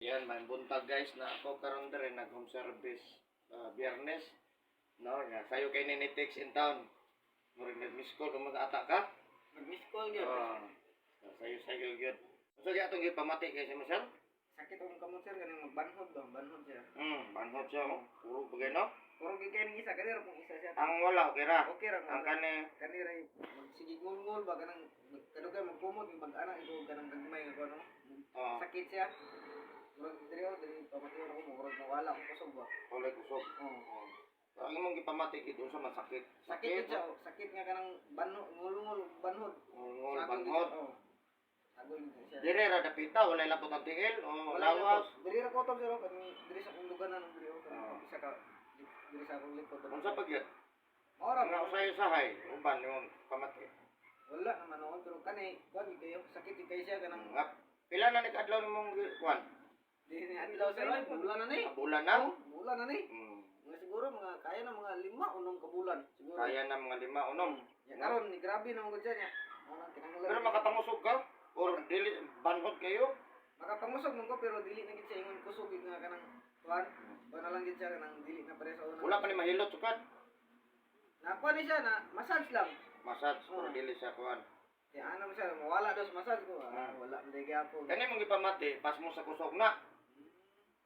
Yan, may buntag guys na ako karon dere nag home service Biyernes. No, nga sayo kay ni text in town. Murag nag-miss call kung mag-ata ka. Nag-miss call yun. Sayo gyud. Usa gyud atong gipamati kay si Marcel. Sakit ang kamot sir kanang magbanhod ba? Banhod siya. Banhod siya mo. Puro bagay no. Puro gigay ning isa kanira kung isa siya. Ang wala okay ra. Okay ra. Ang kani kanira sige ngul-ngul ba kanang kadugay magkumot mag-ana ito kanang gagmay nga ano. Sakit siya. Murag diri pamatiyo ako mo murag nawala ako kusog ba. Wala kusog. Ang imong gipamati kid unsa man sakit. Sakit siya. Sakit nga kanang banhod ngul-ngul banhod. Ngul banhod. Agol siya. Dire ra dapita wala lapot ang tiil o lawas. Diri ra ko to sir diri sa kunduganan diri isa ka diri sa akong likod. Unsa pa gyud? Ora Nga usay-usahay uban yung pamati. wala naman noon pero kanay kuan kayo sakit kay siya kanang Pila na nag-adlaw nimong kuan? di ni adlaw sir ay bulan na ni. Bulan na? Bulan na ni. Mga siguro mga kaya na mga 5 unong ka bulan siguro. Kaya na mga 5 unom. Ya karon ni grabe na mo gud niya. Pero makapangusog ka? Or dili banhod kayo? Makapangusog man ko pero dili na gid siya ingon kusog nga kanang kuan. Wala lang gid siya kanang dili na pare sa una. Wala pa ni mahilot sukad. Nakuha ni siya na massage lang. Massage pero dili siya kuan. Ya ano mo siya mawala daw sa massage ko. Wala man day gyapon. Kani mong gipamati pas mo sa kusog na.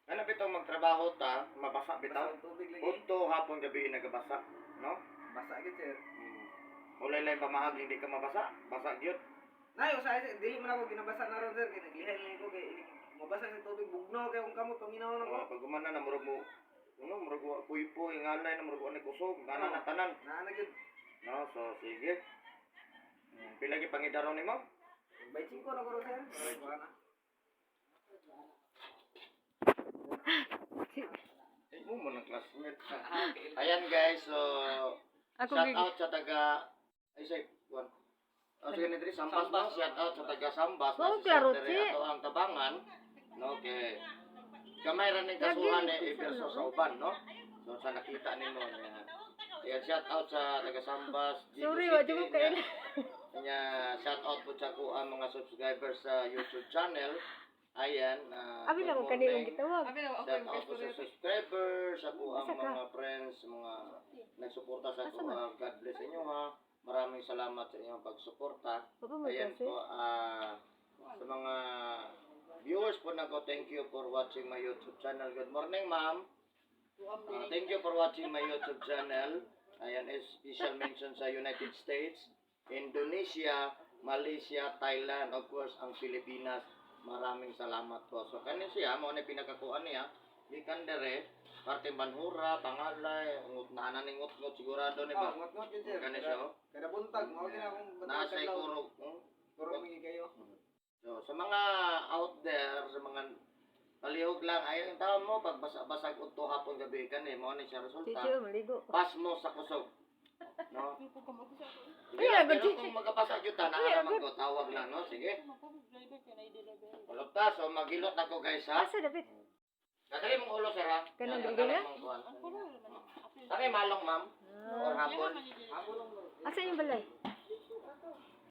Ano bitaw magtrabaho ta, mabasa bitaw. Tubig lagi. Udto hapon gabi nagabasa, no? Basa gid sir. Wala lang pamahag hindi ka mabasa, basa gyud. Nayo sa dili man ako ginabasa na ron sir kay naglihay lang ko kay mabasa sa tubig bugno kay kung kamot paminaw na ko. Pag gumana na murag mo murag wa puy-puy ngalay na murag ani kusog, ngana na tanan. Naa gid. No, so sige. Pila gi pangidaron nimo? 25 na ko ron sir. Wala na. Mo man ang classmate. Ayan guys, so shout out sa taga ay say one. Sige ni diri Sambas ba? Shout out sa taga Sambas. Oh, klaro si. Ato ang tabangan. No, okay. Gamay ra ning kasuhan ni Iverso sa uban, no? So sa nakita nimo niya. Ayan, shout out sa taga Sambas. Sorry, wa jud ko kayo. Kanya shout out po sa ko ang mga subscribers sa YouTube channel. Ayan, Abi na mo kaniyong gitawag. shout out po sa subscribers, sa po ang mga friends, mga nagsuporta sa ko. God bless inyo ha. Maraming salamat sa inyong pagsuporta. Ayan po, sa mga viewers po na ko, thank you for watching my YouTube channel. Good morning, ma'am. Thank you for watching my YouTube channel. Ayan, special mention sa United States, Indonesia, Malaysia, Thailand, of course, ang Pilipinas. Maraming salamat po. So, kanin siya, mo na pinakakuan niya, ikan dere, parte banhura, pangalay, naanan ng ngot-ngot sigurado ni ba? Ngot-ngot yun sir. Kanin siya, Kada buntag, mao gina akong nasa kurog. Kurog mi kayo. So, sa mga out there, sa mga palihog lang, ay ang tawag mo, pag basag udto hapon gabi ka ni, mo ni siya resulta. Chicho maligo. Pas mo sa kusog. No? Ay, agad, Pero kung magkabasa yun, naaraman ko, tawag lang, no? Sige. Ulog ta, so maghilot na ko guys, ha? Asa dapat? Kadali mong ulo, sir, ha? Kanang Yan, gulay? kanang mong kuwan. Sakay malong, ma'am. Or hapon. Asa yung balay?